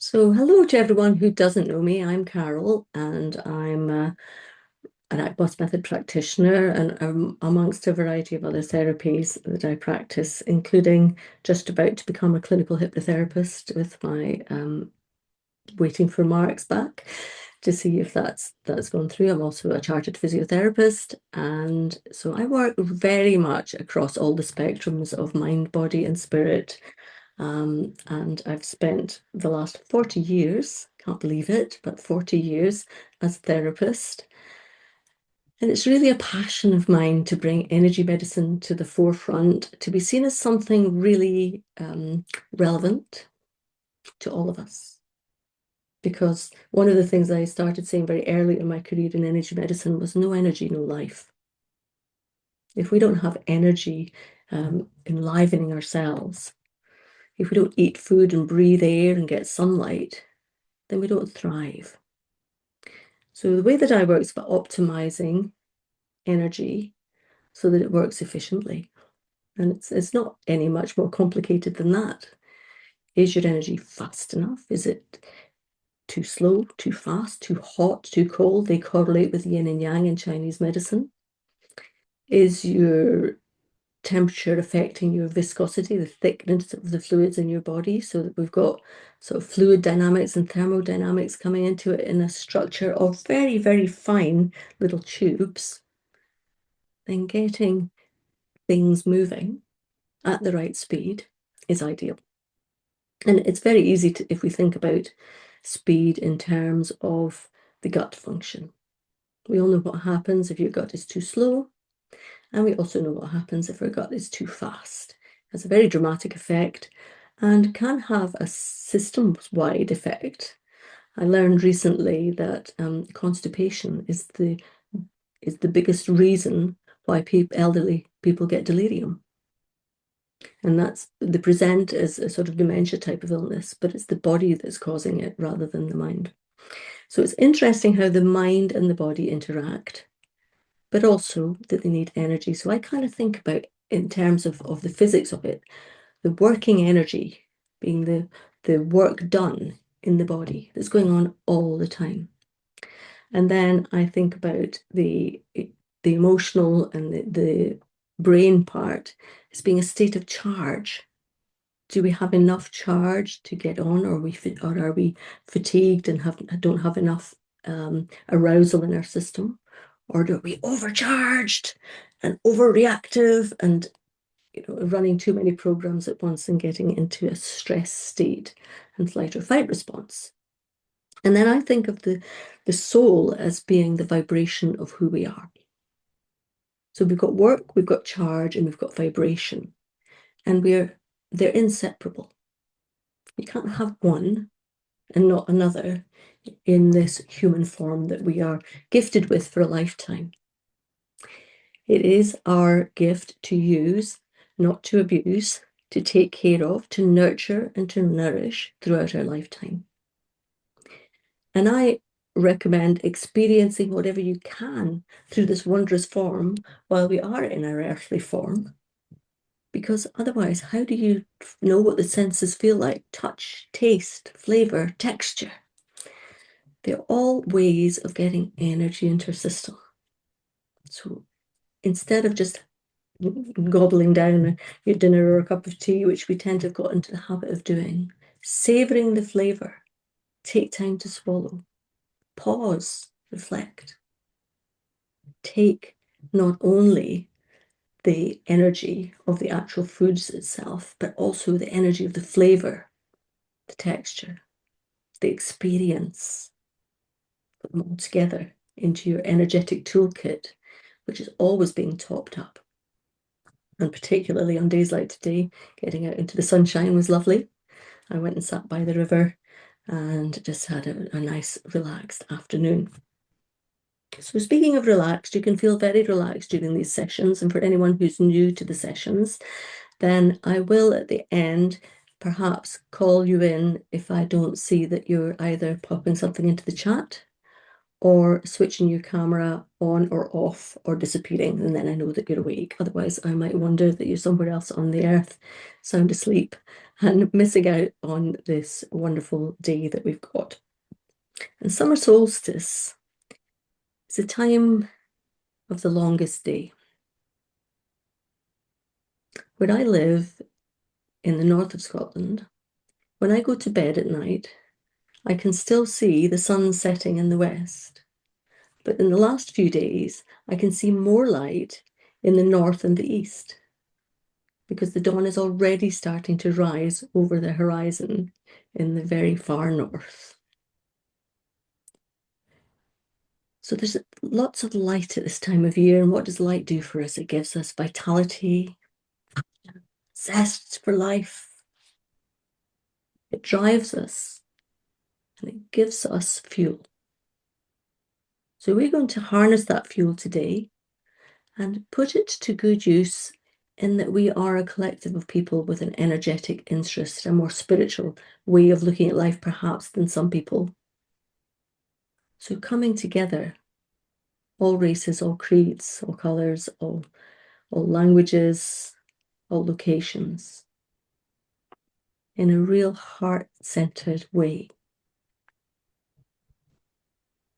So, hello to everyone who doesn't know me. I'm Carol, and I'm an Act method practitioner, and amongst a variety of other therapies that I practice, including just about to become a clinical hypnotherapist with my waiting for marks back to see if that's gone through. I'm also a chartered physiotherapist, and so I work very much across all the spectrums of mind, body, and spirit. And I've spent the last 40 years, can't believe it, but 40 years as a therapist. And it's really a passion of mine to bring energy medicine to the forefront, to be seen as something really relevant to all of us. Because one of the things I started saying very early in my career in energy medicine was no energy, no life. If we don't have energy enlivening ourselves, if we don't eat food and breathe air and get sunlight, then we don't thrive. So the way that I work is about optimizing energy so that it works efficiently. And it's not any much more complicated than that. Is your energy fast enough? Is it too slow, too fast, too hot, too cold? They correlate with yin and yang in Chinese medicine. Is your temperature affecting your viscosity, the thickness of the fluids in your body, so that we've got sort of fluid dynamics and thermodynamics coming into it in a structure of very, very fine little tubes, then getting things moving at the right speed is ideal. And it's very easy to, if we think about speed in terms of the gut function. We all know what happens if your gut is too slow, and we also know what happens if our gut is too fast. It has a very dramatic effect and can have a systems-wide effect. I learned recently that constipation is the biggest reason why elderly people get delirium. And that's they present as a sort of dementia type of illness, but it's the body that's causing it rather than the mind. So it's interesting how the mind and the body interact, but also that they need energy. So I kind of think about in terms of the physics of it, the working energy being the work done in the body that's going on all the time. And then I think about the emotional and the brain part as being a state of charge. Do we have enough charge to get on, or are we fatigued and don't have enough arousal in our system? Or are we overcharged and overreactive and running too many programs at once and getting into a stress state and flight or fight response? And then I think of the soul as being the vibration of who we are. So we've got work, we've got charge, and we've got vibration. And they're inseparable. You can't have one and not another in this human form that we are gifted with for a lifetime. It is our gift to use, not to abuse, to take care of, to nurture, and to nourish throughout our lifetime. And I recommend experiencing whatever you can through this wondrous form while we are in our earthly form. Because otherwise, how do you know what the senses feel like? Touch, taste, flavor, texture. They're all ways of getting energy into your system. So instead of just gobbling down your dinner or a cup of tea, which we tend to have got into the habit of doing, savoring the flavor, take time to swallow, pause, reflect, take not only the energy of the actual foods itself, but also the energy of the flavor, the texture, the experience, put them all together into your energetic toolkit, which is always being topped up. And particularly on days like today, getting out into the sunshine was lovely. I went and sat by the river and just had a nice relaxed afternoon. So speaking of relaxed, you can feel very relaxed during these sessions. And for anyone who's new to the sessions, then I will at the end perhaps call you in if I don't see that you're either popping something into the chat or switching your camera on or off or disappearing, and then I know that you're awake. Otherwise, I might wonder that you're somewhere else on the earth, sound asleep, and missing out on this wonderful day that we've got. And summer solstice is a time of the longest day. Where I live in the north of Scotland, when I go to bed at night, I can still see the sun setting in the west. But in the last few days, I can see more light in the north and the east because the dawn is already starting to rise over the horizon in the very far north. So there's lots of light at this time of year. And what does light do for us? It gives us vitality, zest for life. It drives us and it gives us fuel. So we're going to harness that fuel today and put it to good use in that we are a collective of people with an energetic interest, a more spiritual way of looking at life perhaps than some people. So coming together, all races, all creeds, all colours, all languages, all locations, in a real heart-centered way,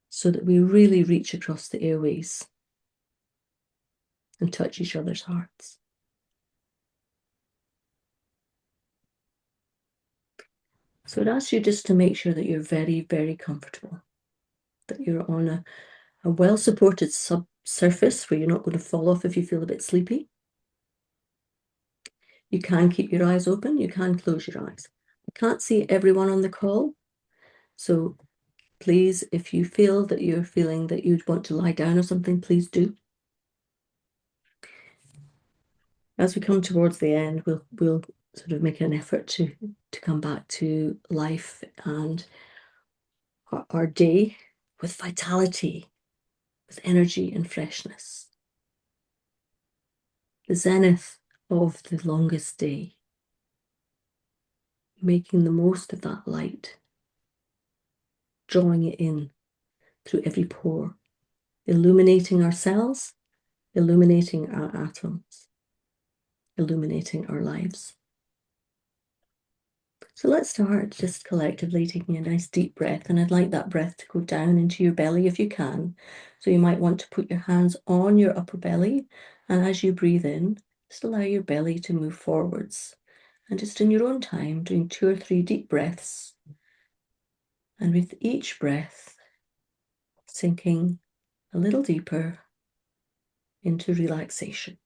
so that we really reach across the airways and touch each other's hearts. So I'd ask you just to make sure that you're very, very comfortable, that you're on a well-supported surface where you're not going to fall off if you feel a bit sleepy. You can keep your eyes open, you can close your eyes. I can't see everyone on the call, so please, if you feel that you're feeling that you'd want to lie down or something, please do. As we come towards the end, we'll sort of make an effort to come back to life and our day with vitality, with energy and freshness. The zenith of the longest day, making the most of that light, drawing it in through every pore, illuminating our cells, illuminating our atoms, illuminating our lives. So let's start just collectively taking a nice deep breath, and I'd like that breath to go down into your belly if you can. So you might want to put your hands on your upper belly, and as you breathe in, just allow your belly to move forwards. And just in your own time, doing 2 or 3 deep breaths. And with each breath, sinking a little deeper into relaxation.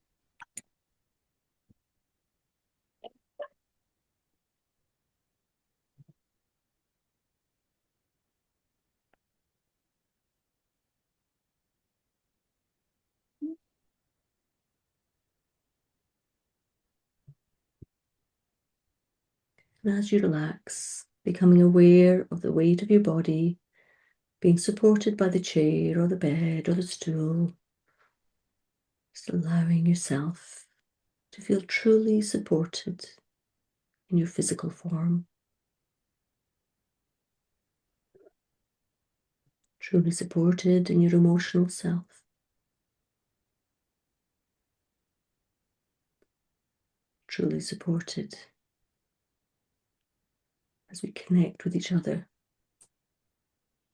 And as you relax, becoming aware of the weight of your body, being supported by the chair or the bed or the stool, just allowing yourself to feel truly supported in your physical form, truly supported in your emotional self, truly supported as we connect with each other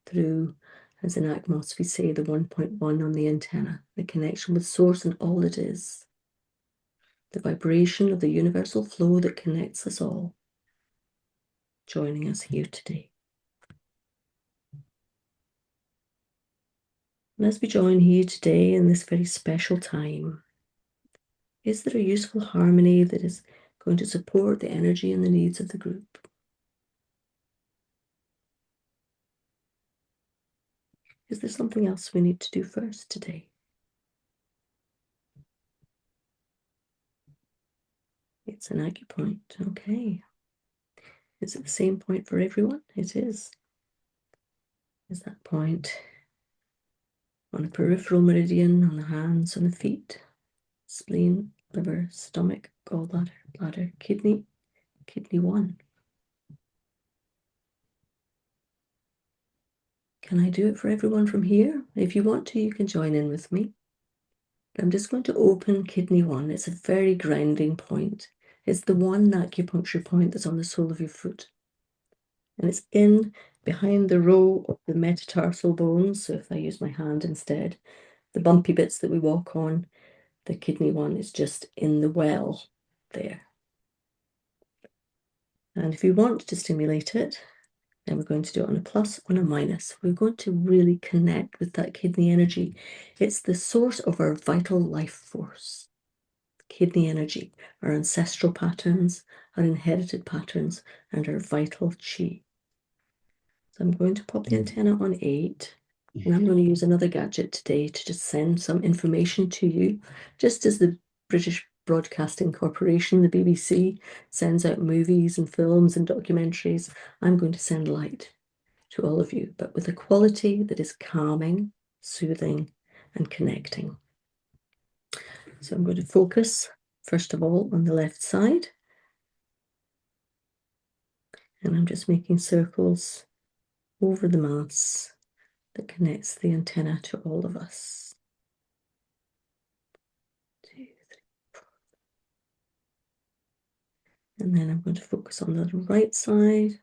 through, as in Atmos we say, the 1.1 on the antenna, the connection with Source and all it is, the vibration of the universal flow that connects us all, joining us here today. And as we join here today in this very special time, is there a useful harmony that is going to support the energy and the needs of the group? Is there something else we need to do first today? It's an acupoint, okay. Is it the same point for everyone? It is. Is that point on a peripheral meridian, on the hands, on the feet, spleen, liver, stomach, gallbladder, bladder, kidney, kidney 1. Can I do it for everyone from here? If you want to, you can join in with me. I'm just going to open kidney 1. It's a very grounding point. It's the one acupuncture point that's on the sole of your foot. And it's in behind the row of the metatarsal bones. So if I use my hand instead, the bumpy bits that we walk on, the kidney 1 is just in the well there. And if you want to stimulate it, then we're going to do it on a plus, on a minus. We're going to really connect with that kidney energy. It's the source of our vital life force. Kidney energy, our ancestral patterns, our inherited patterns, and our vital chi. So I'm going to pop the antenna on 8, and I'm going to use another gadget today to just send some information to you, just as the British Broadcasting Corporation, the BBC, sends out movies and films and documentaries. I'm going to send light to all of you, but with a quality that is calming, soothing, and connecting. So I'm going to focus, first of all, on the left side. And I'm just making circles over the mass that connects the antenna to all of us. 2, 3, 4. And then I'm going to focus on the right side.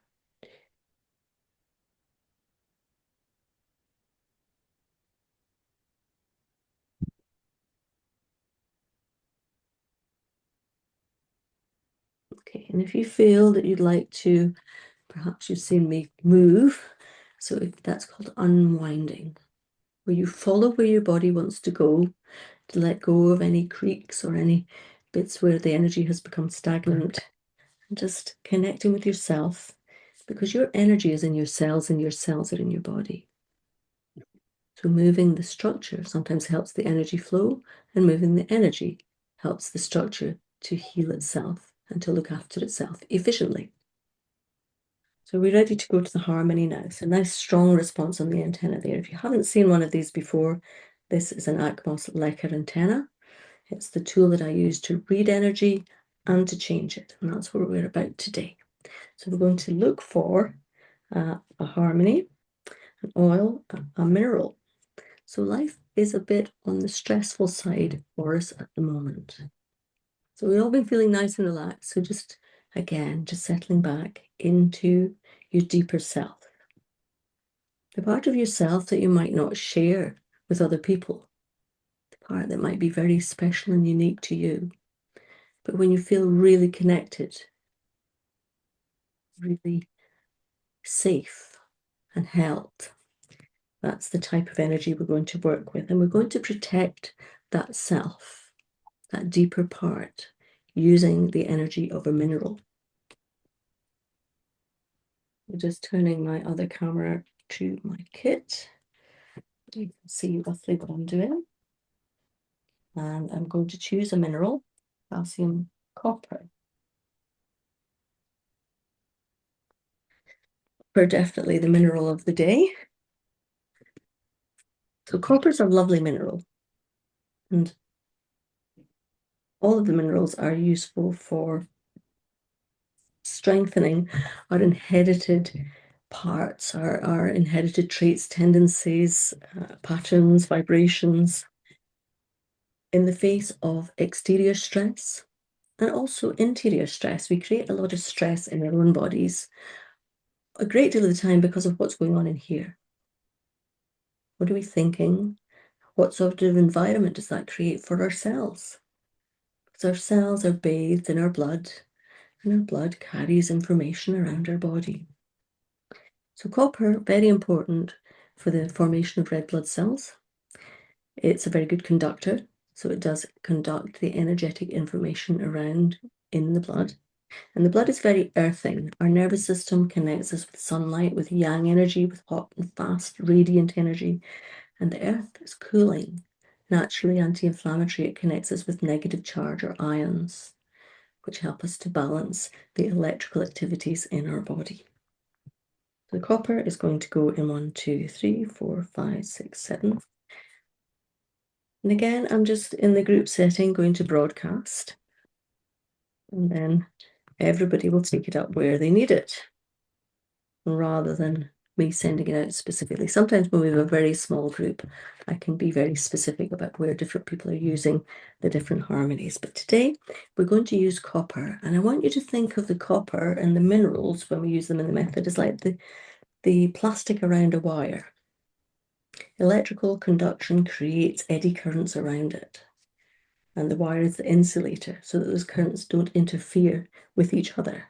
Okay, and if you feel that you'd like to, perhaps you've seen me move, so that's called unwinding, where you follow where your body wants to go, to let go of any creaks or any bits where the energy has become stagnant, and just connecting with yourself, because your energy is in your cells and your cells are in your body. So moving the structure sometimes helps the energy flow, and moving the energy helps the structure to heal itself and to look after itself efficiently. So we're ready to go to the harmony now. So nice strong response on the antenna there. If you haven't seen one of these before, this is an Atmos Lecker antenna. It's the tool that I use to read energy and to change it. And that's what we're about today. So we're going to look for a harmony, an oil, a mineral. So life is a bit on the stressful side for us at the moment. So we've all been feeling nice and relaxed. So just, again, just settling back into your deeper self. The part of yourself that you might not share with other people. The part that might be very special and unique to you. But when you feel really connected, really safe and held, that's the type of energy we're going to work with. And we're going to protect that self, that deeper part, using the energy of a mineral. I'm just turning my other camera to my kit. You can see roughly what I'm doing. And I'm going to choose a mineral, calcium copper. Copper, definitely the mineral of the day. So copper is a lovely mineral. And all of the minerals are useful for strengthening our inherited parts, our inherited traits, tendencies, patterns, vibrations in the face of exterior stress and also interior stress. We create a lot of stress in our own bodies a great deal of the time because of what's going on in here. What are we thinking? What sort of environment does that create for our cells? Because our cells are bathed in our blood, and our blood carries information around our body. So copper, very important for the formation of red blood cells. It's a very good conductor, so it does conduct the energetic information around in the blood. And the blood is very earthing. Our nervous system connects us with sunlight, with yang energy, with hot and fast, radiant energy. And the earth is cooling, naturally anti-inflammatory. It connects us with negative charge or ions, which help us to balance the electrical activities in our body. The copper is going to go in 1, 2, 3, 4, 5, 6, 7. And again, I'm just in the group setting going to broadcast. And then everybody will take it up where they need it, rather than me sending it out specifically. Sometimes when we have a very small group, I can be very specific about where different people are using the different harmonies. But today we're going to use copper, and I want you to think of the copper and the minerals when we use them in the method as like the plastic around a wire. Electrical conduction creates eddy currents around it, and the wire is the insulator so that those currents don't interfere with each other.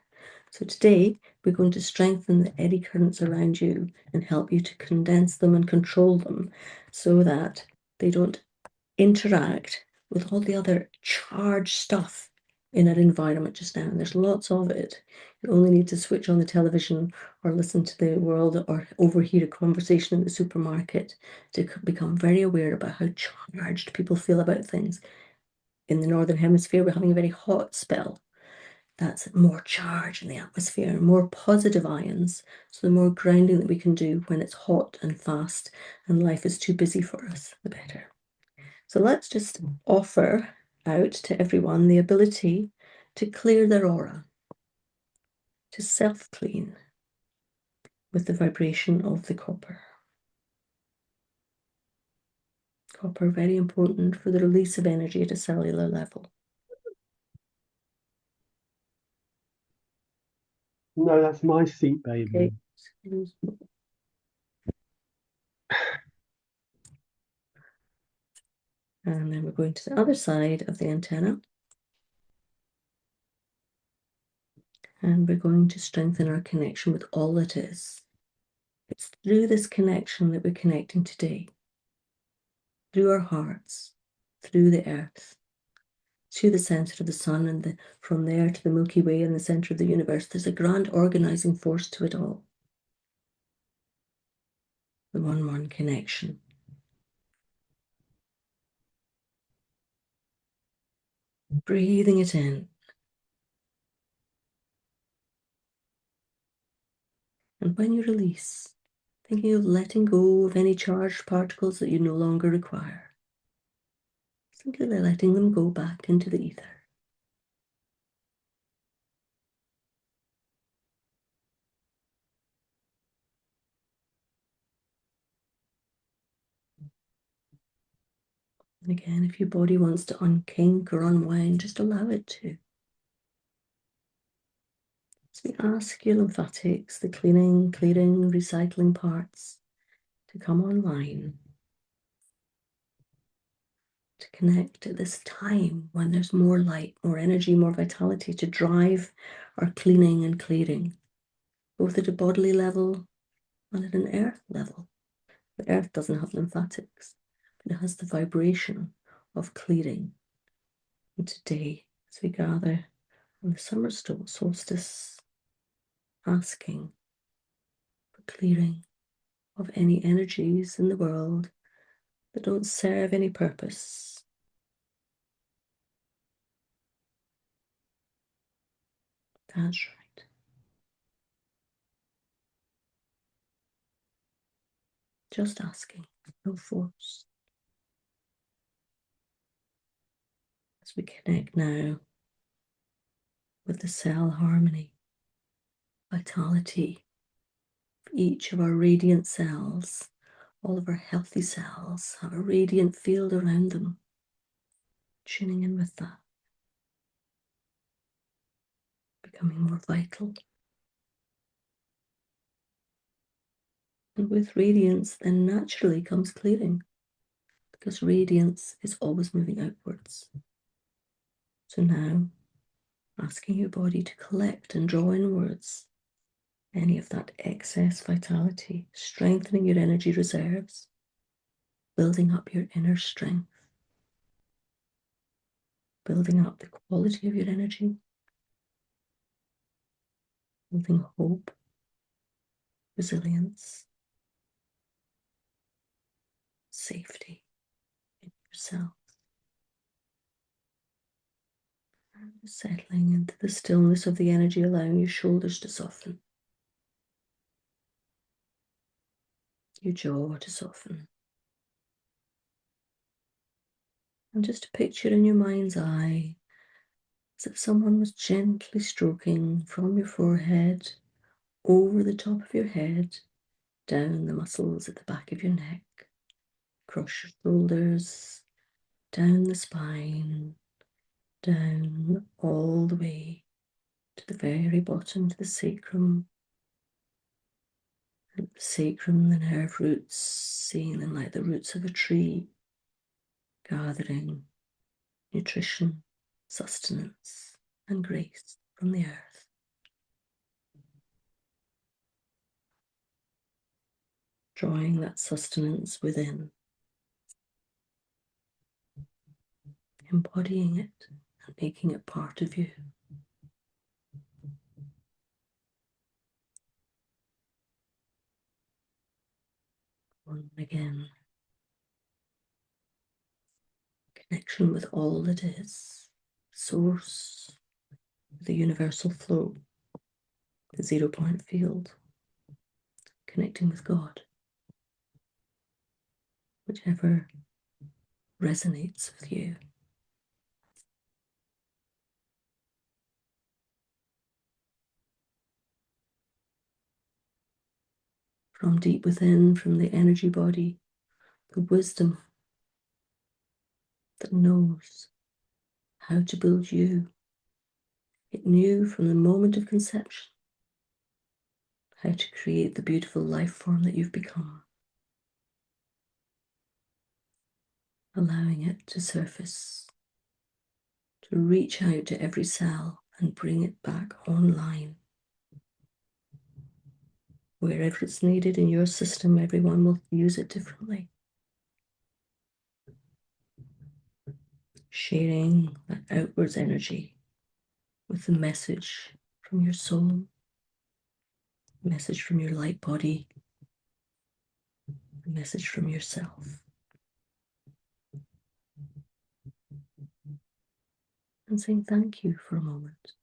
So today we're going to strengthen the eddy currents around you and help you to condense them and control them so that they don't interact with all the other charged stuff in our environment just now. And there's lots of it. You only need to switch on the television or listen to the world or overhear a conversation in the supermarket to become very aware about how charged people feel about things. In the Northern Hemisphere, we're having a very hot spell. That's more charge in the atmosphere, more positive ions. So the more grounding that we can do when it's hot and fast and life is too busy for us, the better. So let's just offer out to everyone the ability to clear their aura, to self-clean with the vibration of the copper. Copper, very important for the release of energy at a cellular level. No, that's my seat, baby. Okay. And then we're going to the other side of the antenna. And we're going to strengthen our connection with all that is. It's through this connection that we're connecting today, through our hearts, through the earth, to the center of the sun, and from there to the Milky Way in the center of the universe. There's a grand organizing force to it all. The one connection. Breathing it in. And when you release, thinking of letting go of any charged particles that you no longer require. Simply letting them go back into the ether. And again, if your body wants to unkink or unwind, just allow it to. So we ask your lymphatics, the cleaning, clearing, recycling parts to come online, to connect at this time when there's more light, more energy, more vitality to drive our cleaning and clearing, both at a bodily level and at an earth level. The earth doesn't have lymphatics, but it has the vibration of clearing. And today, as we gather on the summer solstice, asking for clearing of any energies in the world that don't serve any purpose. That's right. Just asking, no force. As we connect now with the cell harmony, vitality of each of our radiant cells, all of our healthy cells have a radiant field around them. Tuning in with that, becoming more vital. And with radiance, then naturally comes clearing, because radiance is always moving outwards. So now, asking your body to collect and draw inwards any of that excess vitality, strengthening your energy reserves, building up your inner strength, building up the quality of your energy, building hope, resilience, safety in yourself. And settling into the stillness of the energy, allowing your shoulders to soften, your jaw to soften. And just picture in your mind's eye as if someone was gently stroking from your forehead over the top of your head down the muscles at the back of your neck, across your shoulders, down the spine, down all the way to the very bottom, to the sacrum. And the sacrum, the nerve roots, seeing them like the roots of a tree, gathering nutrition, sustenance, and grace from the earth. Drawing that sustenance within, embodying it and making it part of you. One again, connection with all that is, source, the universal flow, the 0 point field, connecting with God, whichever resonates with you. From deep within, from the energy body, the wisdom that knows how to build you. It knew from the moment of conception how to create the beautiful life form that you've become, allowing it to surface, to reach out to every cell and bring it back online. Wherever it's needed in your system, everyone will use it differently. Sharing that outwards energy with the message from your soul, the message from your light body, the message from yourself. And saying thank you for a moment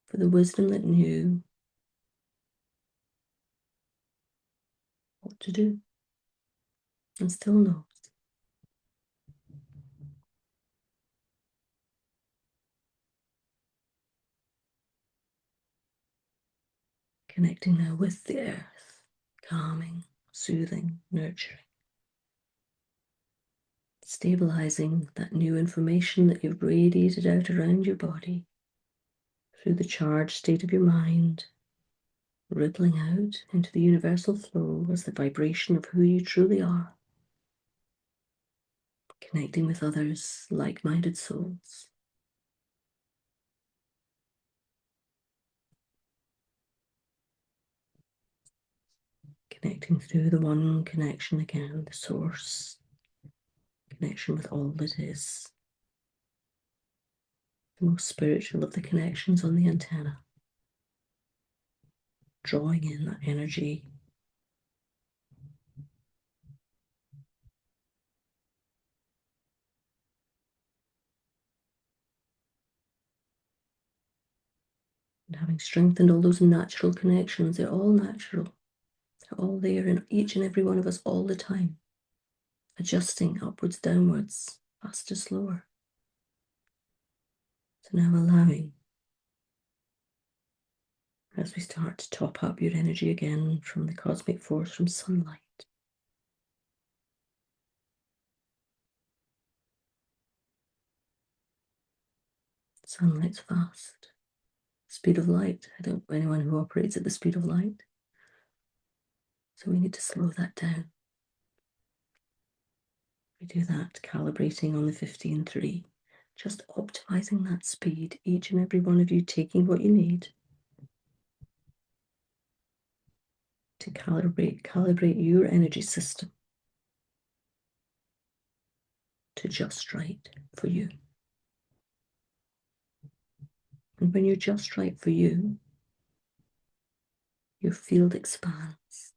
for the wisdom that knew what to do and still knows. Connecting now with the earth, calming, soothing, nurturing, stabilizing that new information that you've radiated out around your body through the charged state of your mind, rippling out into the universal flow as the vibration of who you truly are, connecting with others, like-minded souls. Connecting through the one connection again, the source, connection with all that is. The most spiritual of the connections on the antenna. Drawing in that energy. And having strengthened all those natural connections, they're all natural. They're all there in each and every one of us all the time. Adjusting upwards, downwards, faster, slower. So now allowing, as we start to top up your energy again from the cosmic force, from sunlight. Sunlight's fast. Speed of light. I don't know anyone who operates at the speed of light. So we need to slow that down. We do that calibrating on the 15-3. Just optimizing that speed, each and every one of you taking what you need to calibrate your energy system to just right for you. And when you're just right for you, your field expands.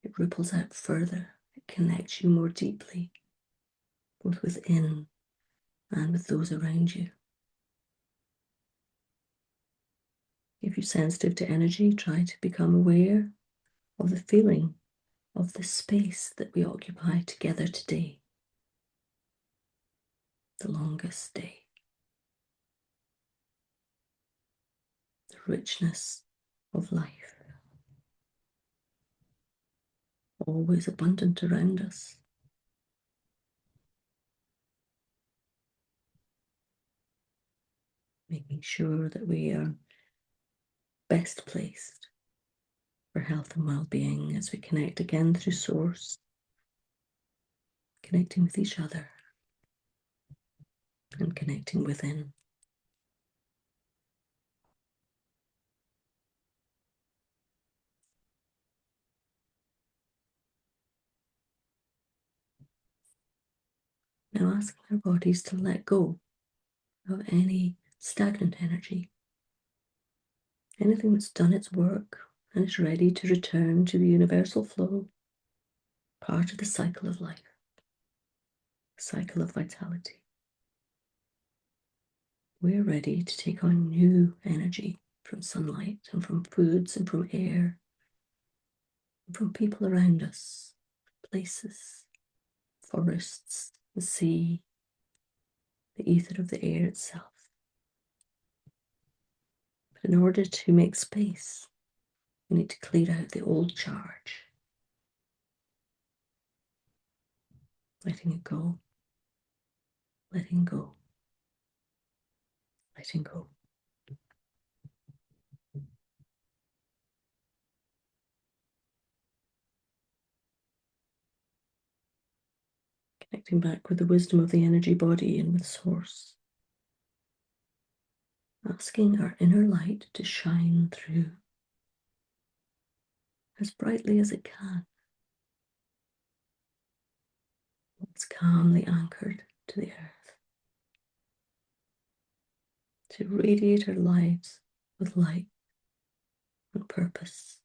It ripples out further. It connects you more deeply, both within and with those around you. If you're sensitive to energy, try to become aware of the feeling of the space that we occupy together today. The longest day. The richness of life. always abundant around us. Making sure that we are best placed for health and well-being as we connect again through Source, connecting with each other and connecting within. Now asking our bodies to let go of any stagnant energy, anything that's done its work and is ready to return to the universal flow, part of the cycle of life, the cycle of vitality. We're ready to take on new energy from sunlight and from foods and from air, and from people around us, places, forests, the sea, the ether of the air itself. But in order to make space, we need to clear out the old charge, letting it go, letting go, letting go. Connecting back with the wisdom of the energy body and with Source. Asking our inner light to shine through as brightly as it can. It's calmly anchored to the earth. To radiate our lives with light and purpose.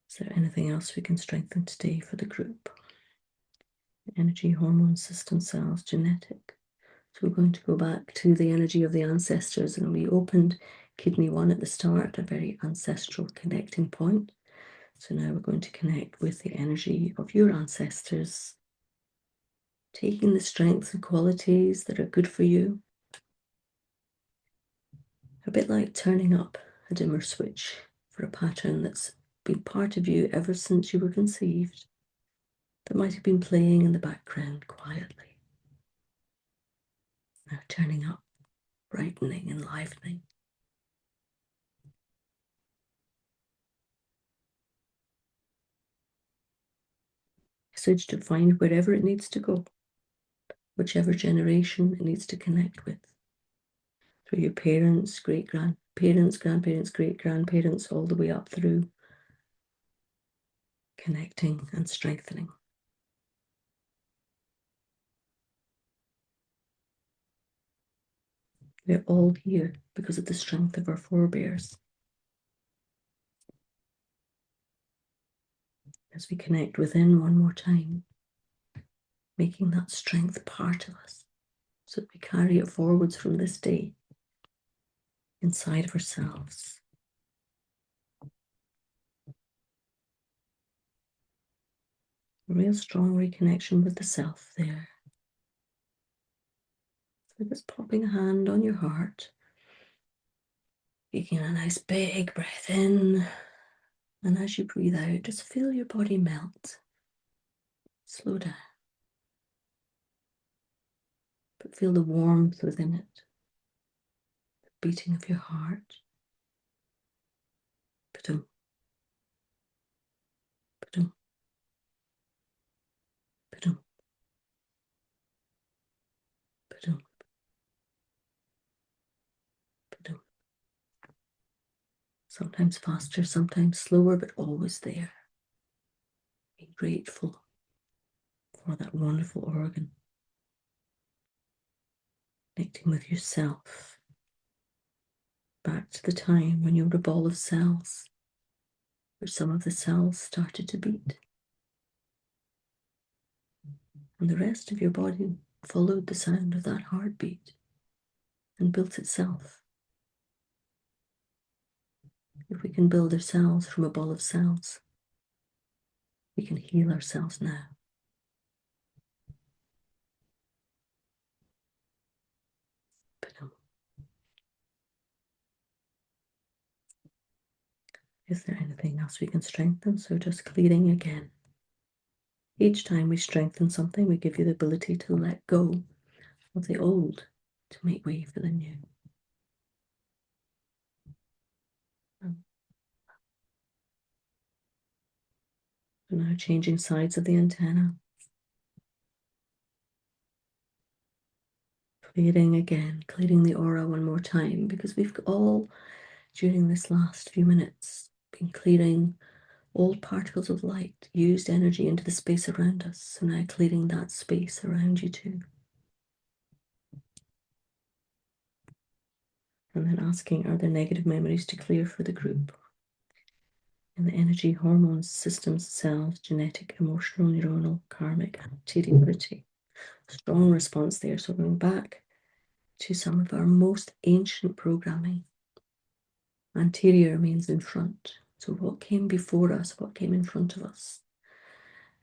Is there anything else we can strengthen today for the group? Energy, hormone system, cells, genetic. So we're going to go back to the energy of the ancestors, and we opened kidney 1 at the start, a very ancestral connecting point. So now we're going to connect with the energy of your ancestors, taking the strengths and qualities that are good for you. A bit like turning up a dimmer switch for a pattern that's been part of you ever since you were conceived, that might have been playing in the background quietly. Now turning up, brightening, enlivening. Message to find wherever it needs to go, whichever generation it needs to connect with. Through your parents, great-grandparents, grandparents, great-grandparents, all the way up through, connecting and strengthening. We're all here because of the strength of our forebears. As we connect within one more time, making that strength part of us, so that we carry it forwards from this day inside of ourselves. A real strong reconnection with the self there. So just popping a hand on your heart, taking a nice big breath in, and as you breathe out, just feel your body melt. Slow down, but feel the warmth within it, the beating of your heart. Ba-dum, ba-dum, ba-dum, ba-dum, ba-dum. Sometimes faster, sometimes slower, but always there. Be grateful for that wonderful organ. Connecting with yourself. Back to the time when you were a ball of cells, where some of the cells started to beat. And the rest of your body followed the sound of that heartbeat and built itself. If we can build ourselves from a ball of cells, we can heal ourselves now. Ba-dum, Is there anything else we can strengthen? So just clearing again. Each time we strengthen something, we give you the ability to let go of the old to make way for the new. So now changing sides of the antenna. Clearing again, clearing the aura one more time, because we've all, during this last few minutes, been clearing old particles of light, used energy into the space around us. So now clearing that space around you too. And then asking, are there negative memories to clear for the group? In the energy, hormones, systems, cells, genetic, emotional, neuronal, karmic, antiquity. Strong response there. So going back to some of our most ancient programming. Anterior means in front. So what came before us, what came in front of us.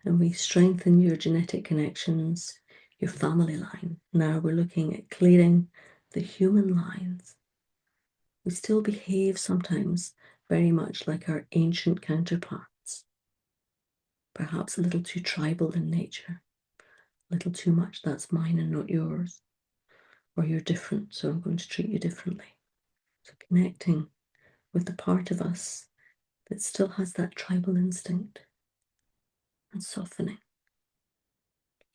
And we strengthen your genetic connections, your family line. Now we're looking at clearing the human lines. We still behave sometimes very much like our ancient counterparts, perhaps a little too tribal in nature, a little too much that's mine and not yours, or you're different, so I'm going to treat you differently. So connecting with the part of us that still has that tribal instinct and softening,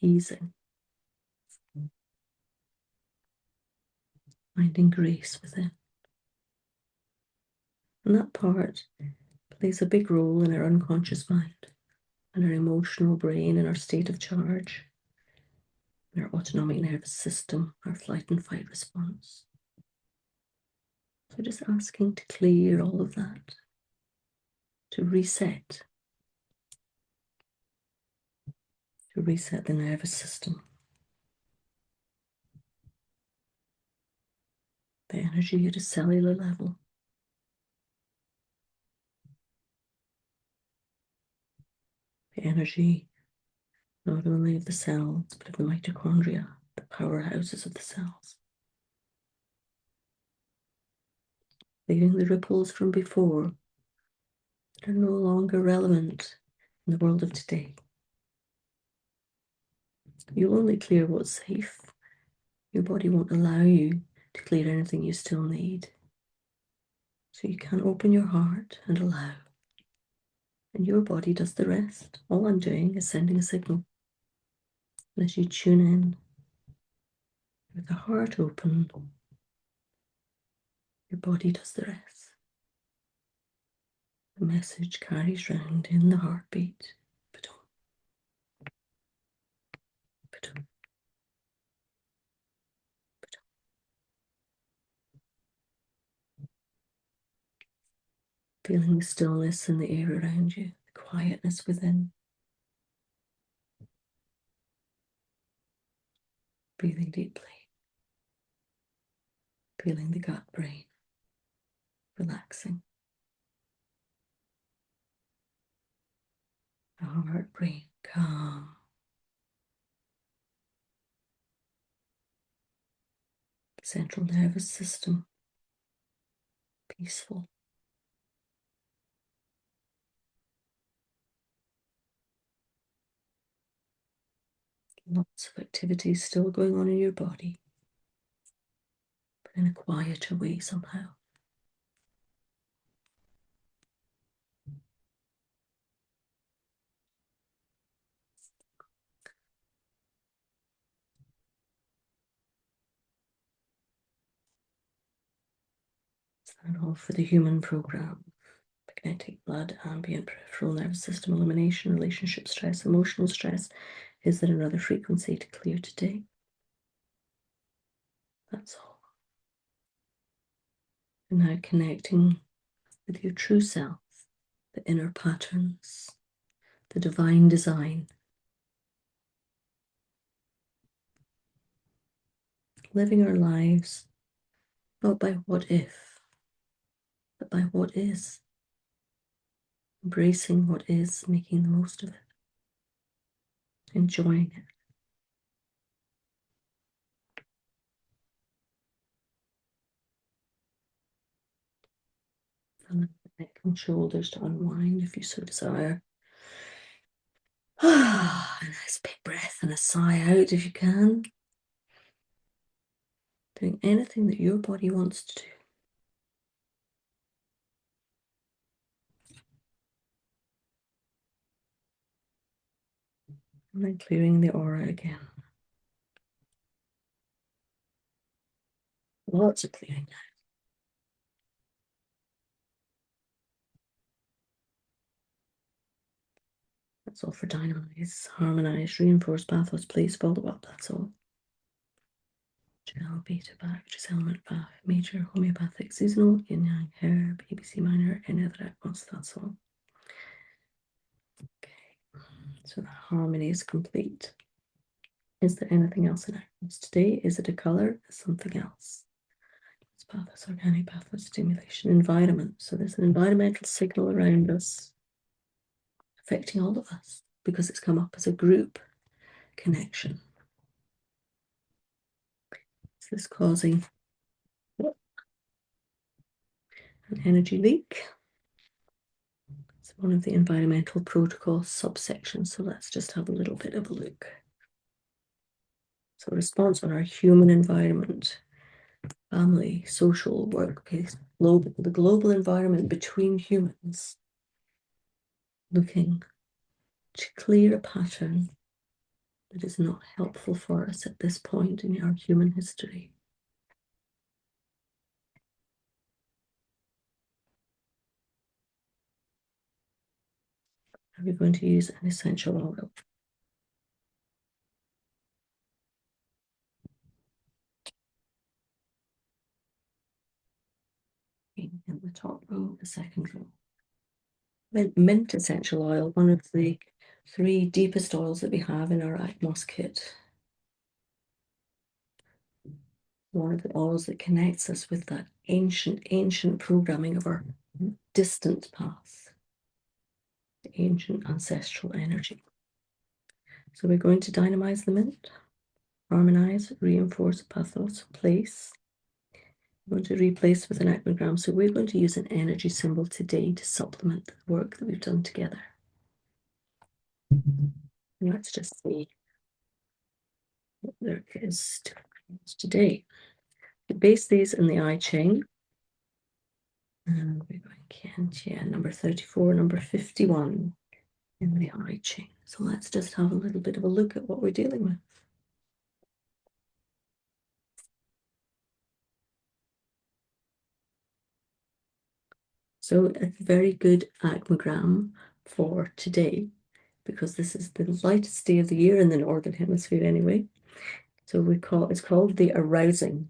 easing, finding grace within. And that part plays a big role in our unconscious mind and our emotional brain and our state of charge, and our autonomic nervous system, our flight and fight response. So just asking to clear all of that, to reset the nervous system, the energy at a cellular level, the energy not only of the cells, but of the mitochondria, the powerhouses of the cells. Leaving the ripples from before that are no longer relevant in the world of today. You'll only clear what's safe. Your body won't allow you to clear anything you still need. So you can open your heart and allow. And your body does the rest. All I'm doing is sending a signal. And as you tune in with the heart open, your body does the rest. The message carries round in the heartbeat. Ba-dum, ba-dum, ba-dum. Feeling the stillness in the air around you, the quietness within. Breathing deeply. Feeling the gut brain relaxing. The heart brain calm. Central nervous system peaceful. Lots of activities still going on in your body, but in a quieter way somehow. And all for the human program. Magnetic blood, ambient peripheral nervous system elimination, relationship stress, emotional stress. Is there another frequency to clear today? That's all. And now connecting with your true self, the inner patterns, the divine design. Living our lives not by what if, but by what is. Embracing what is, making the most of it, enjoying it. Neck and shoulders to unwind if you so desire. A nice big breath and a sigh out if you can. Doing anything that your body wants to do. And then clearing the aura again. Lots of clearing now. That's all for dynamize, harmonize, reinforce, pathos, please follow up. That's all. Gel, beta, back, just element, bath, major, homeopathic, seasonal, yin yang, herb, ABC minor, any other response. That's all. Okay, so the harmony is complete. Is there anything else in actions today? Is it a color? Something else? It's pathos, organic pathos, stimulation, environment. So there's an environmental signal around us affecting all of us because it's come up as a group connection. Is this causing an energy leak? It's one of the environmental protocol subsections. So let's just have a little bit of a look. So response on our human environment, family, social, workplace, global, the global environment between humans, looking to clear a pattern that is not helpful for us at this point in our human history. Are we going to use an essential oil? In the top row, the second row. Mint essential oil, one of the 3 deepest oils that we have in our Atmos kit. One of the oils that connects us with that ancient programming of our distant past, the ancient ancestral energy. So we're going to dynamize the mint, harmonize, reinforce, pathos, place. We're going to replace with an acrogram. So we're going to use an energy symbol today to supplement the work that we've done together. And let's just see what there is today. We base these in the I Ching. And we're going number 34, number 51 in the I Ching. So let's just have a little bit of a look at what we're dealing with. So a very good acmogram for today, because this is the lightest day of the year in the Northern Hemisphere anyway. So it's called the arousing.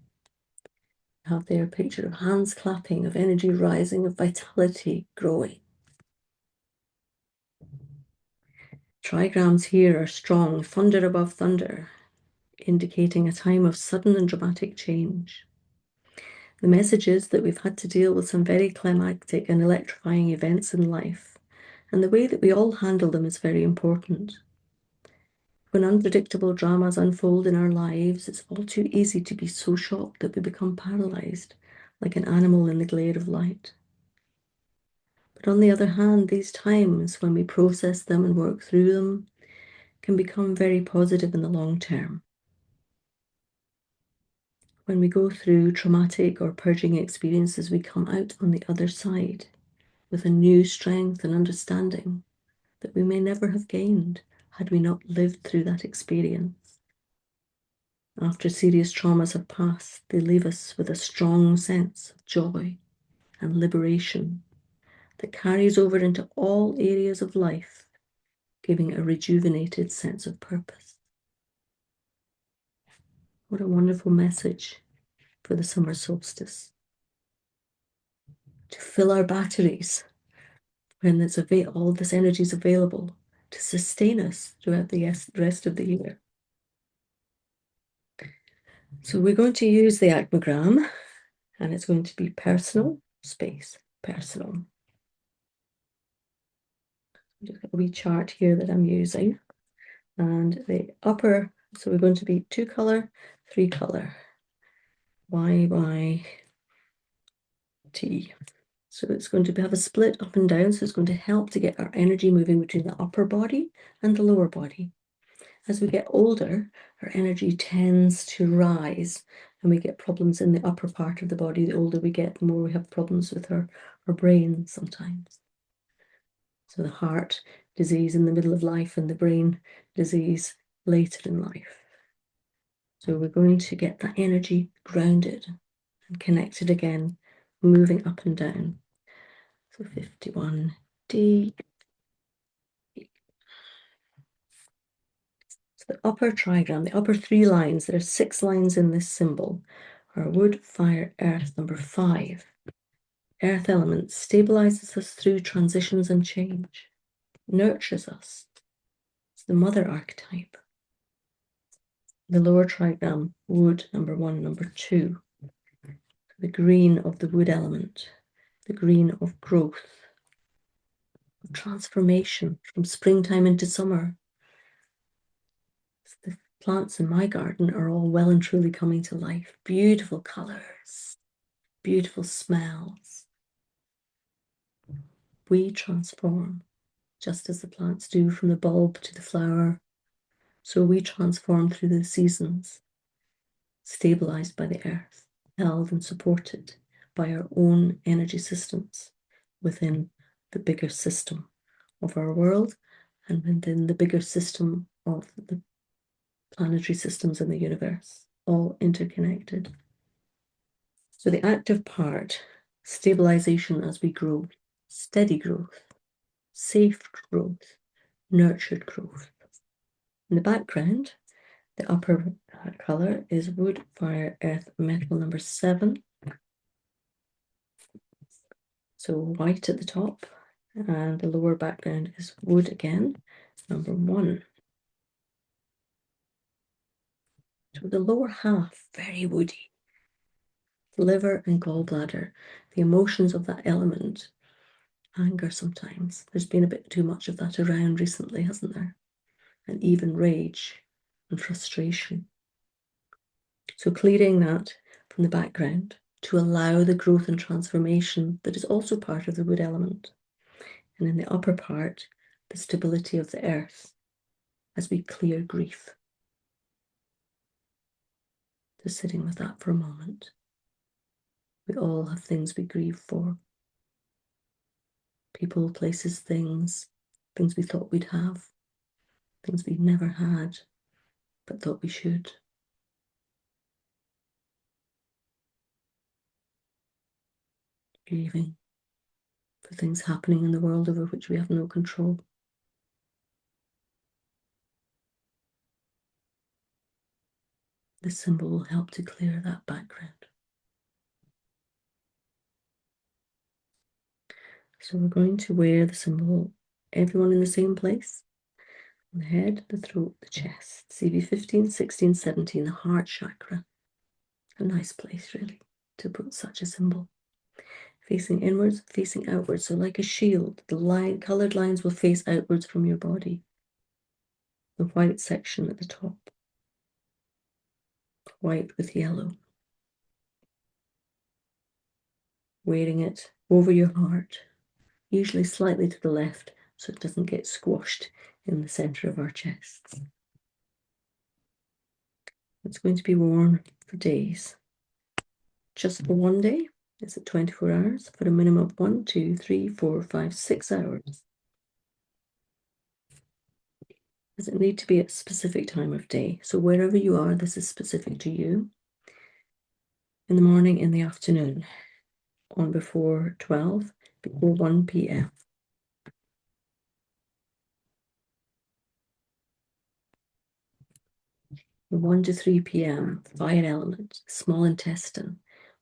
Have there a picture of hands clapping, of energy rising, of vitality growing. Trigrams here are strong, thunder above thunder, indicating a time of sudden and dramatic change. The message is that we've had to deal with some very climactic and electrifying events in life, and the way that we all handle them is very important. When unpredictable dramas unfold in our lives, it's all too easy to be so shocked that we become paralyzed, like an animal in the glare of light. But on the other hand, these times, when we process them and work through them, can become very positive in the long term. When we go through traumatic or purging experiences, we come out on the other side with a new strength and understanding that we may never have gained had we not lived through that experience. After serious traumas have passed, they leave us with a strong sense of joy and liberation that carries over into all areas of life, giving a rejuvenated sense of purpose. What a wonderful message for the summer solstice. To fill our batteries when there's all this energy is available to sustain us throughout the rest of the year. So we're going to use the acmogram, and it's going to be personal space, personal. Just got a wee chart here that I'm using. And the upper, so we're going to be 2 color, 3 color. Y, Y, T. So it's going to have a split up and down. So it's going to help to get our energy moving between the upper body and the lower body. As we get older, our energy tends to rise and we get problems in the upper part of the body. The older we get, the more we have problems with our brain sometimes. So the heart disease in the middle of life and the brain disease later in life. So we're going to get that energy grounded and connected again, moving up and down. So 51D. So the upper trigram, the upper three lines, there are 6 lines in this symbol, are wood, fire, earth. Number 5. Earth element stabilizes us through transitions and change, nurtures us. It's the mother archetype. The lower trigram, wood, number 1, number 2. The green of the wood element, the green of growth, of transformation from springtime into summer. The plants in my garden are all well and truly coming to life. Beautiful colors, beautiful smells. We transform, just as the plants do from the bulb to the flower. So we transform through the seasons, stabilized by the earth, held and supported by our own energy systems within the bigger system of our world and within the bigger system of the planetary systems in the universe, all interconnected. So the active part, stabilization as we grow, steady growth, safe growth, nurtured growth. In the background, the upper color is wood, fire, earth, metal, number 7. So white at the top, and the lower background is wood again, number 1. So the lower half, very woody. Liver and gallbladder, the emotions of that element, anger sometimes. There's been a bit too much of that around recently, hasn't there? And even rage and frustration. So clearing that from the background to allow the growth and transformation that is also part of the wood element. And in the upper part, the stability of the earth as we clear grief. Just sitting with that for a moment. We all have things we grieve for. People, places, things we thought we'd have, things we'd never had, but thought we should. Grieving for things happening in the world over which we have no control. This symbol will help to clear that background. So we're going to wear the symbol, everyone in the same place. The head, the throat, the chest. CV 15, 16, 17, the heart chakra. A nice place, really, to put such a symbol. Facing inwards, facing outwards. So like a shield, the colored lines will face outwards from your body. The white section at the top. White with yellow. Wearing it over your heart, usually slightly to the left, so it doesn't get squashed in the center of our chests. It's going to be worn for days. Just for one day, is it 24 hours? For a minimum of 1, 2, 3, 4, 5, 6 hours. Does it need to be at a specific time of day? So wherever you are, this is specific to you. In the morning, in the afternoon, on before 12, before 1 p.m. 1 to 3 p.m., fire element, small intestine,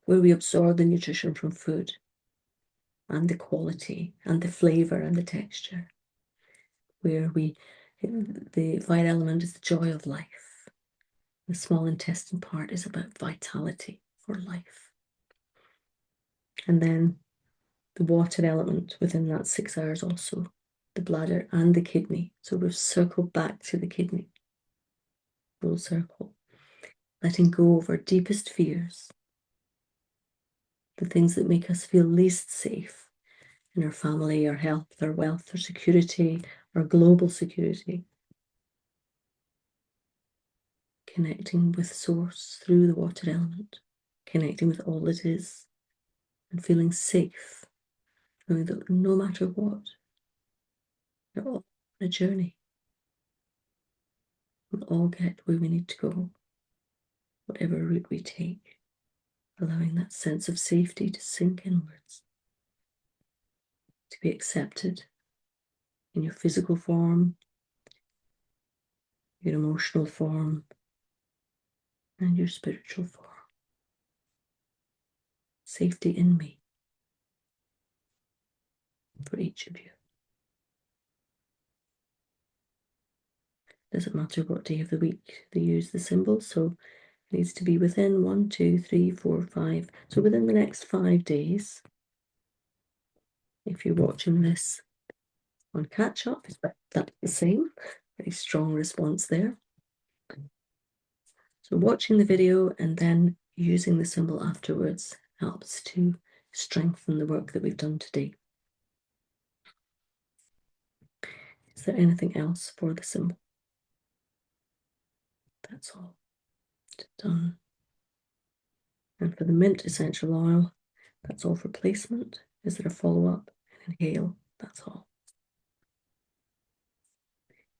where we absorb the nutrition from food and the quality and the flavor and the texture, where the fire element is the joy of life. The small intestine part is about vitality for life. And then the water element within that 6 hours also, the bladder and the kidney. So we've circled back to the kidney, full circle. Letting go of our deepest fears, the things that make us feel least safe in our family, our health, our wealth, our security, our global security. Connecting with Source through the water element, connecting with all that is, and feeling safe, knowing that no matter what, we're all on a journey. We'll all get where we need to go, whatever route we take, allowing that sense of safety to sink inwards, to be accepted in your physical form, your emotional form, and your spiritual form. Safety in me for each of you. Doesn't matter what day of the week they use the symbol, so it needs to be within 1, 2, 3, 4, 5. So within the next 5 days, if you're watching this on catch up, that's the same. Very strong response there. So watching the video and then using the symbol afterwards helps to strengthen the work that we've done today. Is there anything else for the symbol? That's all. Done. And for the mint essential oil, that's all for placement. Is there a follow-up? Inhale, that's all.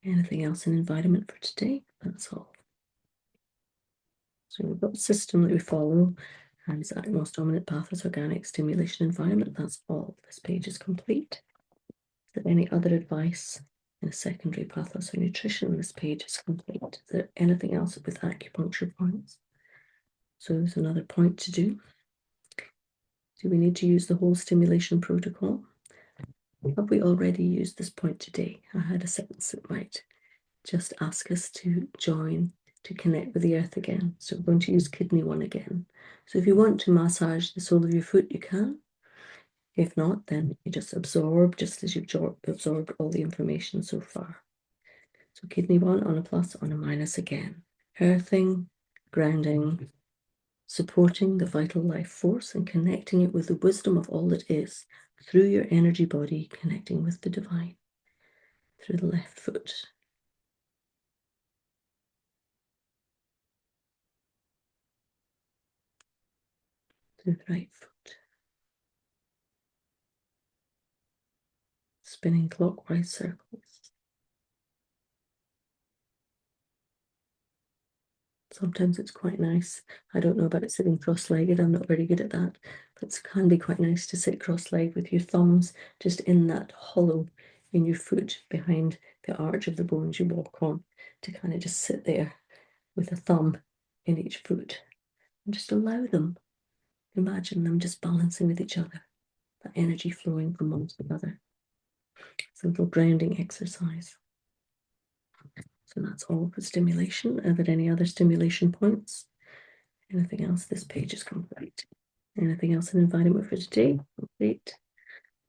Anything else in environment for today? That's all. So we've got the system that we follow, and it's most dominant pathos, organic stimulation environment. That's all. This page is complete. Is there any other advice in a secondary pathos or nutrition? This page is complete. Is there anything else with acupuncture points? So there's another point to do. Do we need to use the whole stimulation protocol? Have we already used this point today? I had a sentence that might just ask us to join, to connect with the earth again. So we're going to use kidney 1 again. So if you want to massage the sole of your foot, you can. If not, then you just absorb, just as you've absorbed all the information so far. So kidney 1 on a plus, on a minus again. Earthing, grounding, supporting the vital life force and connecting it with the wisdom of all that is through your energy body, connecting with the divine through the left foot. Through the right foot. Spinning clockwise circles. Sometimes it's quite nice. I don't know about it sitting cross-legged. I'm not very good at that. But it can be quite nice to sit cross-legged with your thumbs just in that hollow in your foot behind the arch of the bones you walk on, to kind of just sit there with a thumb in each foot and just allow them. Imagine them just balancing with each other, that energy flowing from one to the other. It's a little grounding exercise. So that's all for stimulation. Are there any other stimulation points? Anything else? This page is complete. Anything else in environment for today? Complete.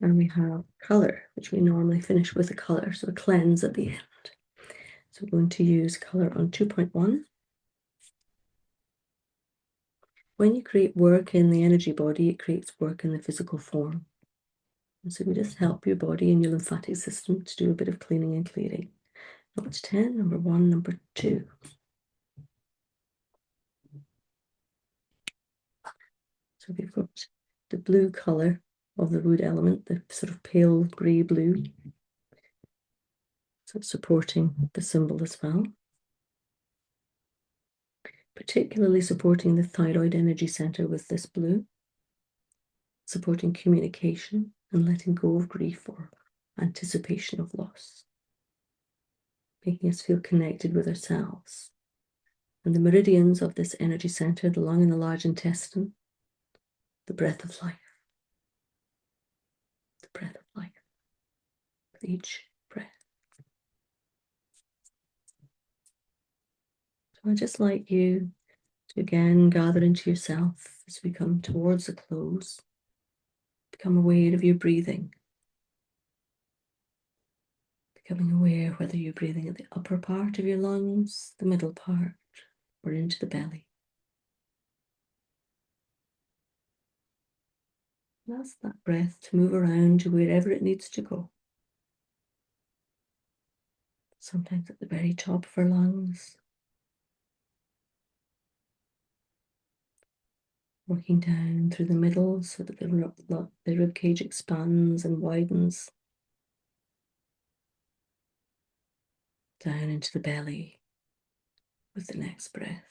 And we have color, which we normally finish with a color, so a cleanse at the end. So we're going to use color on 2.1. When you create work in the energy body, it creates work in the physical form. And so we just help your body and your lymphatic system to do a bit of cleaning and clearing. Number 10, number 1, number 2. So we've got the blue color of the wood element, the sort of pale grey blue. So it's supporting the symbol as well. Particularly supporting the thyroid energy center with this blue. Supporting communication and letting go of grief or anticipation of loss. Making us feel connected with ourselves. And the meridians of this energy center, the lung and the large intestine, the breath of life. The breath of life. With each breath. So I'd just like you to again gather into yourself as we come towards the close. Become aware of your breathing. Becoming aware whether you're breathing at the upper part of your lungs, the middle part, or into the belly. Ask that breath to move around to wherever it needs to go. Sometimes at the very top of our lungs. Working down through the middle so that the rib cage expands and widens. Down into the belly with the next breath.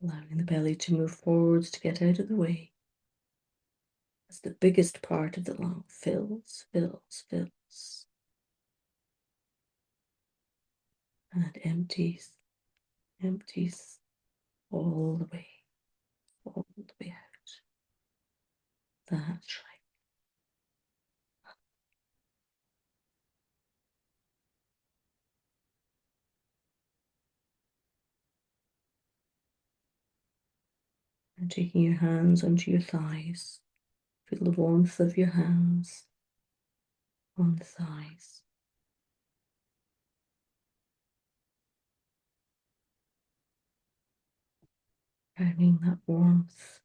Allowing the belly to move forwards to get out of the way. As the biggest part of the lung fills, fills, fills. And empties, empties all the way out. That's right. And taking your hands onto your thighs. Feel the warmth of your hands on the thighs. Carrying that warmth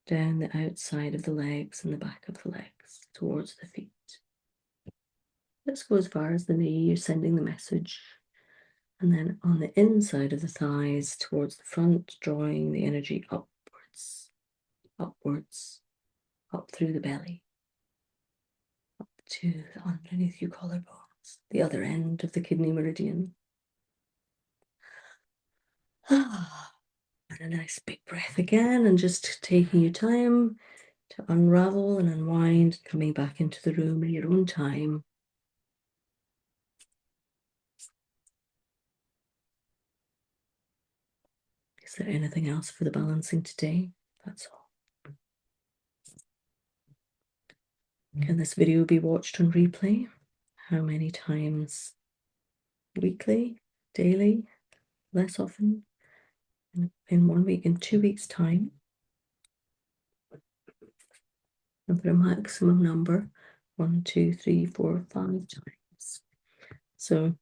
down the outside of the legs and the back of the legs towards the feet. Let's go as far as the knee, you're sending the message. And then on the inside of the thighs towards the front, drawing the energy upwards, upwards, up through the belly, up to underneath your collarbones, the other end of the kidney meridian. And a nice big breath again, and just taking your time to unravel and unwind, coming back into the room in your own time. Is there anything else for the balancing today? That's all. Can this video be watched on replay? How many times? Weekly? Daily? Less often? In 1 week, in 2 weeks' time? And for a maximum number, 1, 2, 3, 4, 5 times. So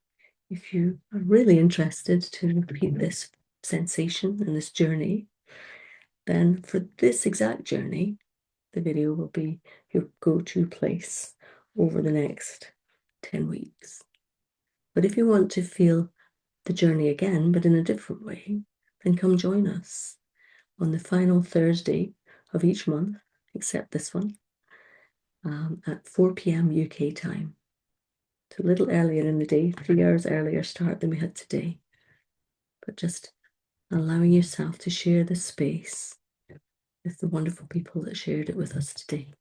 if you are really interested to repeat this sensation and this journey, then for this exact journey, the video will be your go-to place over the next 10 weeks. But if you want to feel the journey again, but in a different way, then come join us on the final Thursday of each month, except this one, at 4 p.m. UK time. It's a little earlier in the day, 3 hours earlier start than we had today. But just allowing yourself to share this space with the wonderful people that shared it with us today.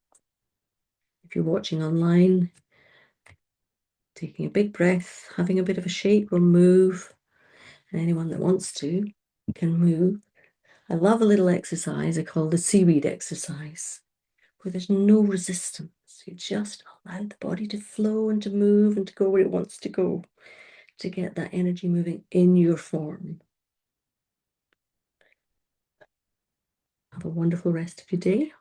If you're watching online, taking a big breath, having a bit of a shake or move, and anyone that wants to can move. I love a little exercise I call the seaweed exercise, where there's no resistance. You just allow the body to flow and to move and to go where it wants to go, to get that energy moving in your form. Have a wonderful rest of your day.